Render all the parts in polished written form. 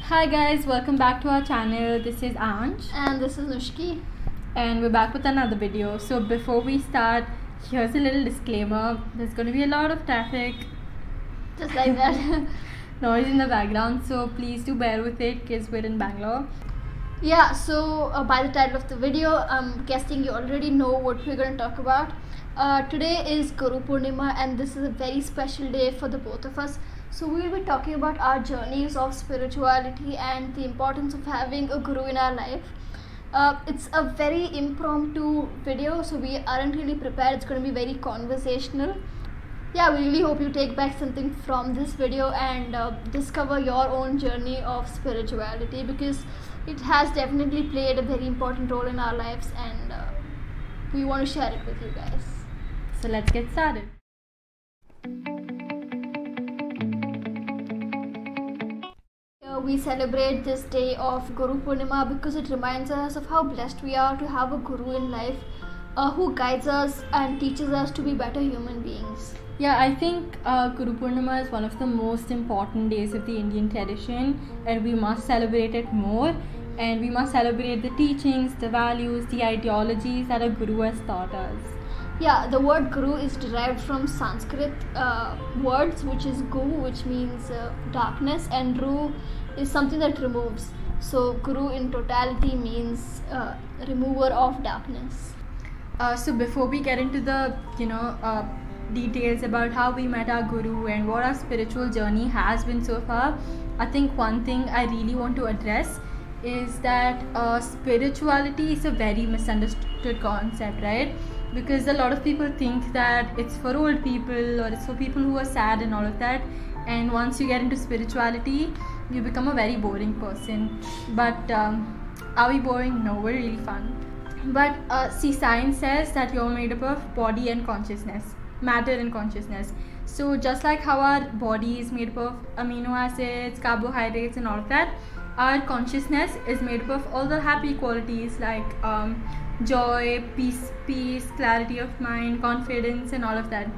Hi guys, welcome back to our channel. This is Anj And this is Nushki. and we're back with another video. So before we start, here's a little disclaimer. There's going to be a lot of traffic, Just like that. noise in the background, so please do bear with it because we're in Bangalore. Yeah, so by the title of the video, I'm guessing you already know what we're going to talk about. Today is Guru Purnima, and this is a very special day for the both of us. So we'll be talking about our journeys of spirituality and the importance of having a guru in our life. It's a very impromptu video, so we aren't really prepared. It's going to be very conversational. Yeah, we really hope you take back something from this video and discover your own journey of spirituality, because it has definitely played a very important role in our lives, and we want to share it with you guys. So let's get started. We celebrate this day of Guru Purnima because it reminds us of how blessed we are to have a guru in life who guides us and teaches us to be better human beings. Yeah, I think Guru Purnima is one of the most important days of the Indian tradition, and we must celebrate it more. And we must celebrate the teachings, the values, the ideologies that a guru has taught us. Yeah, the word guru is derived from Sanskrit words, which is gu, which means darkness, and ru is something that removes. So guru in totality means remover of darkness. So before we get into the details about how we met our guru and what our spiritual journey has been so far, I think one thing I really want to address is that spirituality is a very misunderstood concept, right? Because a lot of people think that it's for old people or it's for people who are sad and all of that, and once you get into spirituality you become a very boring person. But are we boring? No, we're really fun. But see, science says that you're made up of body and consciousness, matter and consciousness. So just like how our body is made up of amino acids, carbohydrates and all of that, our consciousness is made up of all the happy qualities like joy, peace, clarity of mind, confidence and all of that.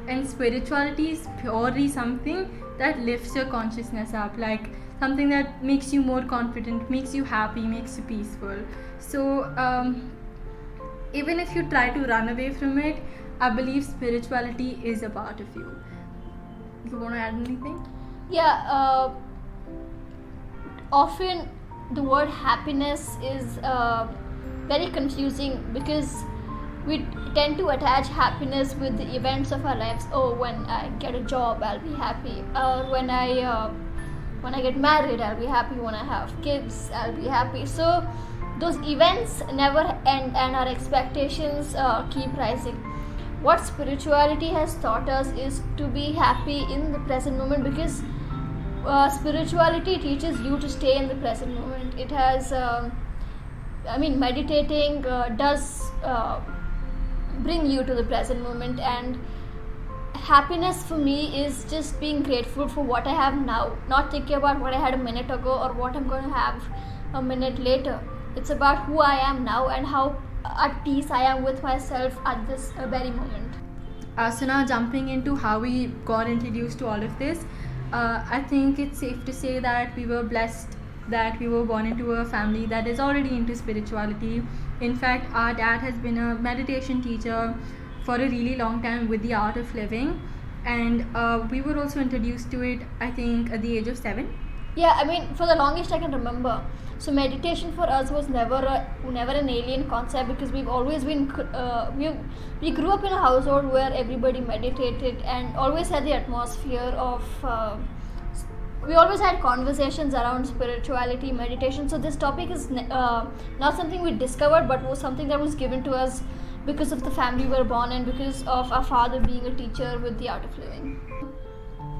And spirituality is purely something that lifts your consciousness up, like something that makes you more confident, makes you happy, makes you peaceful. So even if you try to run away from it, I believe spirituality is a part of you. You want to add anything? Yeah, often the word happiness is very confusing because we tend to attach happiness with the events of our lives. Oh, when I get a job, I'll be happy. Or when I get married, I'll be happy. When I have kids, I'll be happy. So those events never end, and our expectations keep rising. What spirituality has taught us is to be happy in the present moment, because spirituality teaches you to stay in the present moment. It has, meditating does bring you to the present moment, and happiness for me is just being grateful for what I have now, not thinking about what I had a minute ago or what I'm going to have a minute later. It's about who I am now and how at peace I am with myself at this very moment. So now jumping into how we got introduced to all of this, I think it's safe to say that we were blessed that we were born into a family that is already into spirituality. In fact, our dad has been a meditation teacher for a really long time with the art of living, and we were also introduced to it, I think, at the age of 7. Yeah, for the longest I can remember. So meditation for us was never an alien concept, because we've always been we grew up in a household where everybody meditated and always had the atmosphere of we always had conversations around spirituality, meditation. So this topic is not something we discovered, but was something that was given to us because of the family we were born in, because of our father being a teacher with the art of living.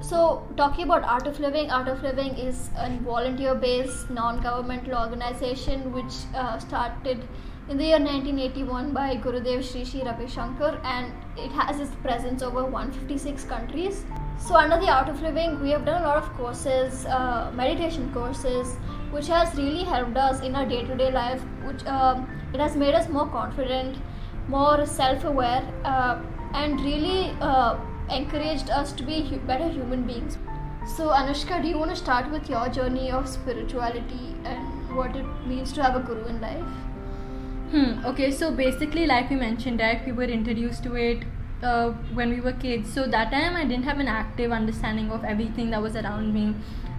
So talking about Art of Living is a volunteer-based non-governmental organization which started in the year 1981 by Gurudev Sri Sri Ravi Shankar, and it has its presence over 156 countries. So under the Art of Living, we have done a lot of courses, meditation courses, which has really helped us in our day-to-day life, which it has made us more confident, more self-aware, and really encouraged us to be better human beings. So, Anushka, do you want to start with your journey of spirituality and what it means to have a guru in life? Okay, so basically, like we mentioned, right, we were introduced to it when we were kids. So that time, I didn't have an active understanding of everything that was around me.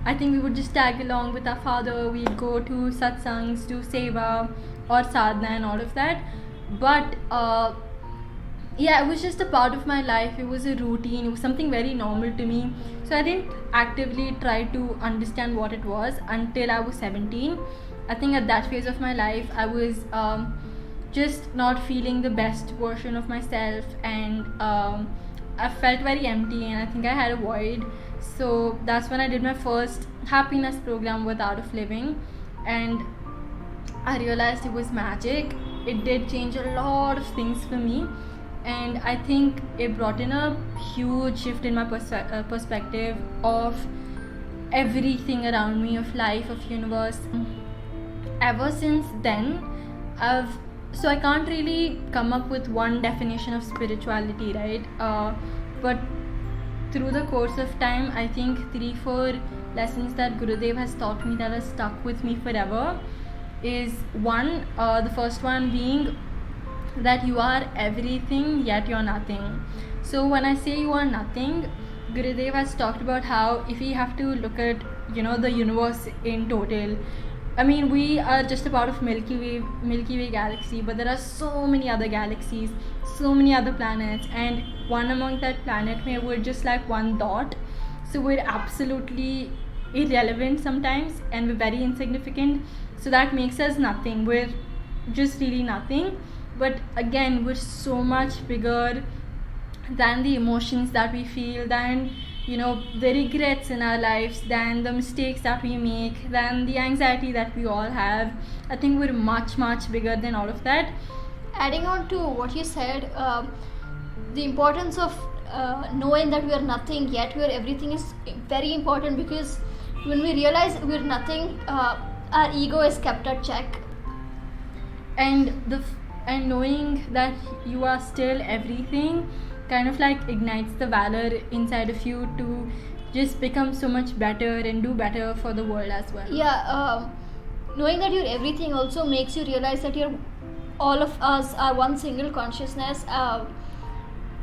I think we would just tag along with our father. We'd go to satsangs, do seva or sadhana and all of that. But yeah, it was just a part of my life. It was a routine. It was something very normal to me. So I didn't actively try to understand what it was until I was 17. I think at that phase of my life, I was just not feeling the best version of myself, and I felt very empty, and I think I had a void. So that's when I did my first happiness program with Art of Living, and I realized it was magic. It did change a lot of things for me, and I think it brought in a huge shift in my perspective of everything around me, of life, of universe. Ever since then, I can't really come up with one definition of spirituality, right? But through the course of time, I think 3-4 lessons that Gurudev has taught me that has stuck with me forever is one, the first one being that you are everything yet you're nothing. So when I say you are nothing, Gurudev has talked about how if we have to look at the universe in total, I mean, we are just a part of Milky Way galaxy, but there are so many other galaxies, so many other planets, and one among that planet, we're just like one dot. So we're absolutely irrelevant sometimes, and we're very insignificant. So that makes us nothing. We're just really nothing. But again, we're so much bigger than the emotions that we feel, than the regrets in our lives, than the mistakes that we make, than the anxiety that we all have. I think we're much bigger than all of that. Adding on to what you said, the importance of knowing that we are nothing yet we are everything is very important, because when we realize we're nothing, our ego is kept at check. And knowing that you are still everything kind of like ignites the valor inside of you to just become so much better and do better for the world as well. Yeah, knowing that you're everything also makes you realize that all of us are one single consciousness,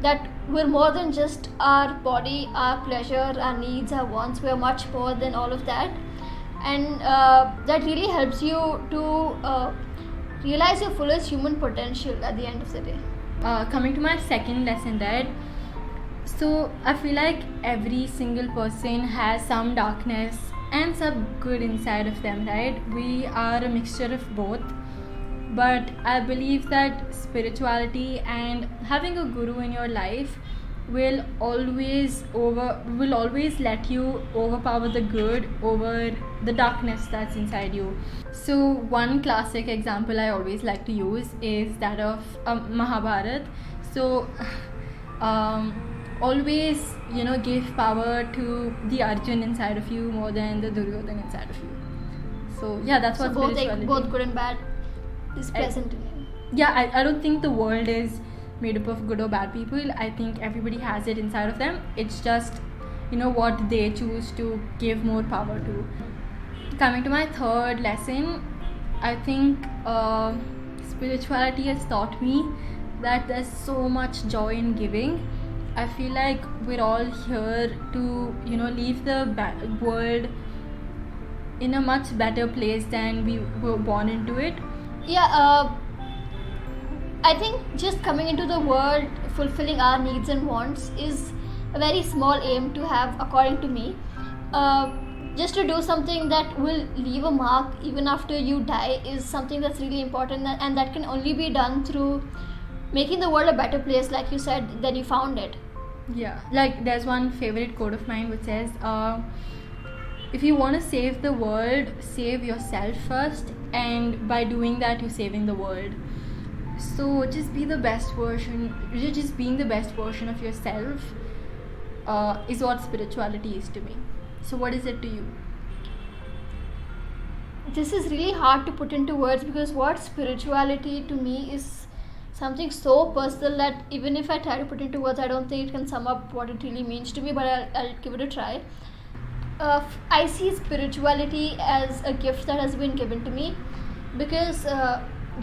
that we're more than just our body, our pleasure, our needs, our wants. We're much more than all of that, and that really helps you to realize your fullest human potential at the end of the day. Coming to my second lesson, right? So I feel like every single person has some darkness and some good inside of them, right? We are a mixture of both. But I believe that spirituality and having a guru in your life will always let you overpower the good over the darkness that's inside you. So one classic example I always like to use is that of Mahabharata. So always give power to the Arjun inside of you more than the Duryodhana inside of you. So yeah, that's what spirituality. Both good and bad is present in you. Yeah, I don't think the world is made up of good or bad people. I think everybody has it inside of them. It's just what they choose to give more power to. Coming to my third lesson, I think spirituality has taught me that there's so much joy in giving. I feel like we're all here to leave the world in a much better place than we were born into it. Yeah, I think just coming into the world, fulfilling our needs and wants is a very small aim to have, according to me. Just to do something that will leave a mark even after you die is something that's really important, and that can only be done through making the world a better place, like you said, than you found it. Yeah, like there's one favorite quote of mine which says, if you want to save the world, save yourself first, and by doing that you're saving the world. So just be the best version. Just being the best version of yourself is what spirituality is to me. So what is it to you? This is really hard to put into words, because what spirituality to me is something so personal that even if I try to put into words, I don't think it can sum up what it really means to me, but I'll give it a try. I see spirituality as a gift that has been given to me because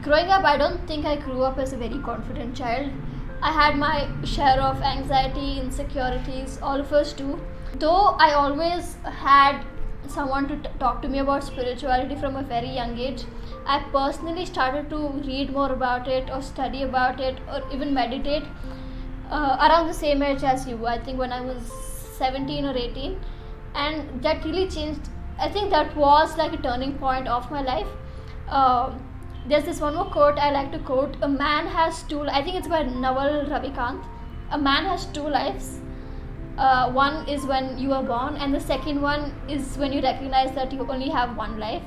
growing up, I don't think I grew up as a very confident child. I had my share of anxiety, insecurities, all of us do. Though I always had someone to talk to me about spirituality from a very young age, I personally started to read more about it or study about it or even meditate around the same age as you. I think when I was 17 or 18, and that really changed. I think that was like a turning point of my life. There's this one more quote I like to quote: "A man has two." I think it's by Naval Ravikant. A man has two lives. One is when you are born, and the second one is when you recognize that you only have one life.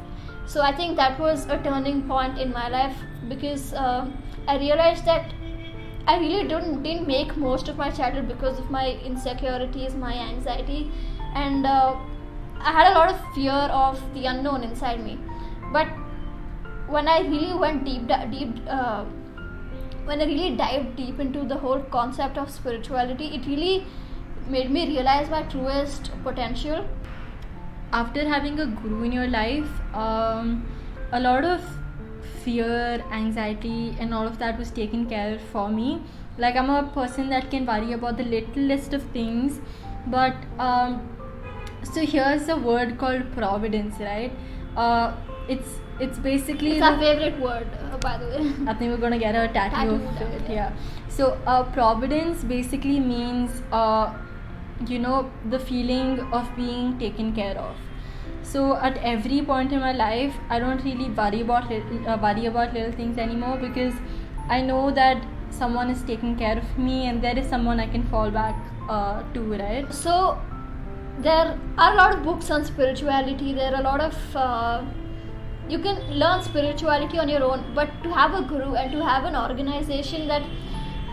So I think that was a turning point in my life because I realized that I really didn't make most of my childhood because of my insecurities, my anxiety, and I had a lot of fear of the unknown inside me. But when I really went when I really dived deep into the whole concept of spirituality, it really made me realize my truest potential. After having a guru in your life, a lot of fear, anxiety, and all of that was taken care of for me. Like, I'm a person that can worry about the littlest of things, but so here's a word called providence, right? It's basically It's our favorite word, by the way. I think we're gonna get a tattoo of it. Yeah. So providence basically means the feeling of being taken care of. So at every point in my life, I don't really worry about little things anymore because I know that someone is taking care of me and there is someone I can fall back to, right? So there are a lot of books on spirituality. There are a lot of you can learn spirituality on your own, but to have a guru and to have an organization that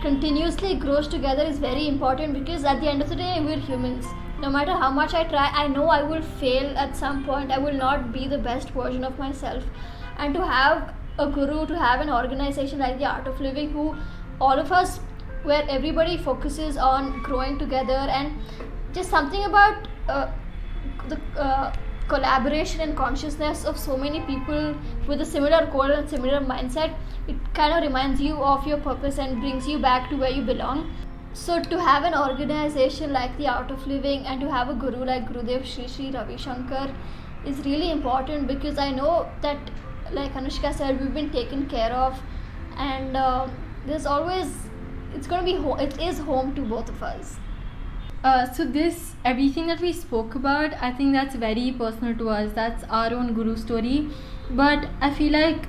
continuously grows together is very important, because at the end of the day, we're humans. No matter how much I try, I know I will fail at some point. I will not be the best version of myself. And to have a guru, to have an organization like the Art of Living, who all of us, where everybody focuses on growing together, and just something about the collaboration and consciousness of so many people with a similar goal and similar mindset, it kind of reminds you of your purpose and brings you back to where you belong. So to have an organization like the Art of Living and to have a guru like Gurudev Sri Ravi Shankar is really important, because I know that, like Anushka said, we've been taken care of, and there's always, it's going to be it is home to both of us. So everything that we spoke about, I think that's very personal to us. That's our own guru story. But I feel like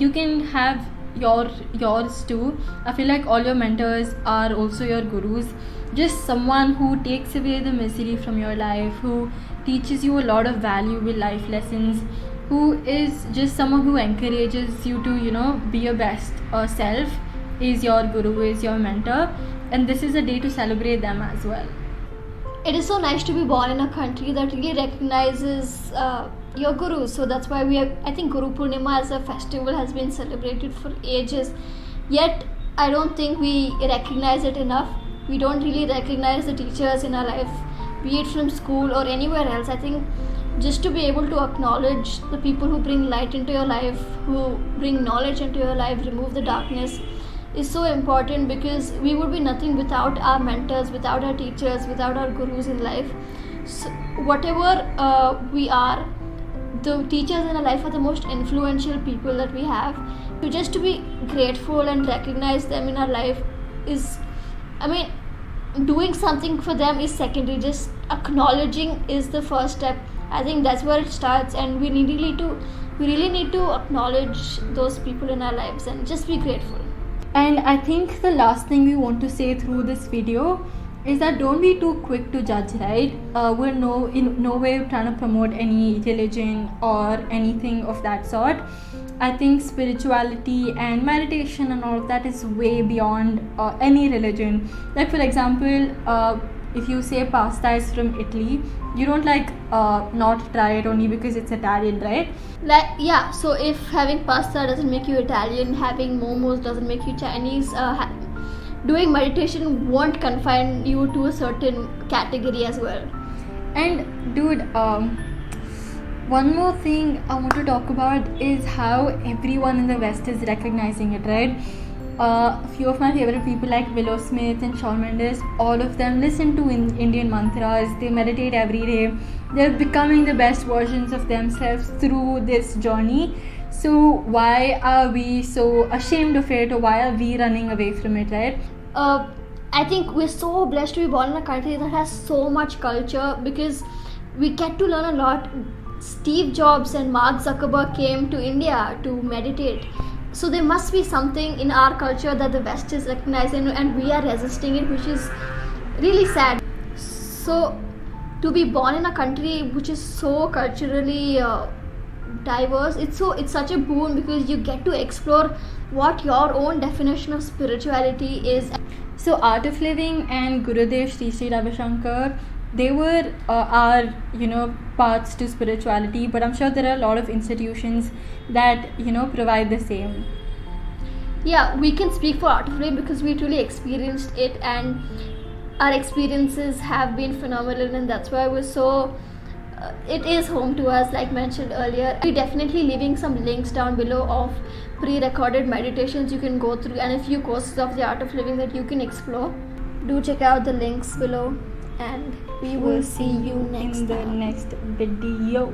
you can have yours too. I feel like all your mentors are also your gurus. Just someone who takes away the misery from your life, who teaches you a lot of valuable life lessons, who is just someone who encourages you to, be your best self, is your guru, is your mentor. And this is a day to celebrate them as well. It is so nice to be born in a country that really recognizes your gurus. So that's why I think Guru Purnima as a festival has been celebrated for ages. Yet I don't think we recognize it enough. We don't really recognize the teachers in our life, be it from school or anywhere else. I think just to be able to acknowledge the people who bring light into your life, who bring knowledge into your life, remove the darkness, is so important, because we would be nothing without our mentors, without our teachers, without our gurus in life. So whatever we are, the teachers in our life are the most influential people that we have. To be grateful and recognize them in our life is, doing something for them is secondary. Just acknowledging is the first step. I think that's where it starts, and we really need to acknowledge those people in our lives and just be grateful. And I think the last thing we want to say through this video is that don't be too quick to judge, right? We're in no way trying to promote any religion or anything of that sort. I think spirituality and meditation and all of that is way beyond any religion. Like, for example, if you say pasta is from Italy, you don't not try it only because it's Italian, right? So if having pasta doesn't make you Italian, having momos doesn't make you Chinese, doing meditation won't confine you to a certain category as well. And dude, one more thing I want to talk about is how everyone in the West is recognizing it, right? A few of my favorite people like Willow Smith and Shawn Mendes, all of them listen to Indian mantras, they meditate every day, they're becoming the best versions of themselves through this journey. So why are we so ashamed of it, or why are we running away from it, right? I think we're so blessed to be born in a country that has so much culture, because we get to learn a lot. Steve Jobs and Mark Zuckerberg came to India to meditate. So there must be something in our culture that the West is recognizing, and we are resisting it, which is really sad. So to be born in a country which is so culturally diverse, it's such a boon, because you get to explore what your own definition of spirituality is. So Art of Living and Gurudev Sri Ravi Shankar, they were our paths to spirituality, but I'm sure there are a lot of institutions that provide the same. Yeah, we can speak for Art of Living because we truly experienced it, and our experiences have been phenomenal, and that's why we're so it is home to us, like mentioned earlier. We're definitely leaving some links down below of pre-recorded meditations you can go through, and a few courses of the Art of Living that you can explore. Do check out the links below, and we will see you next in the time. next video.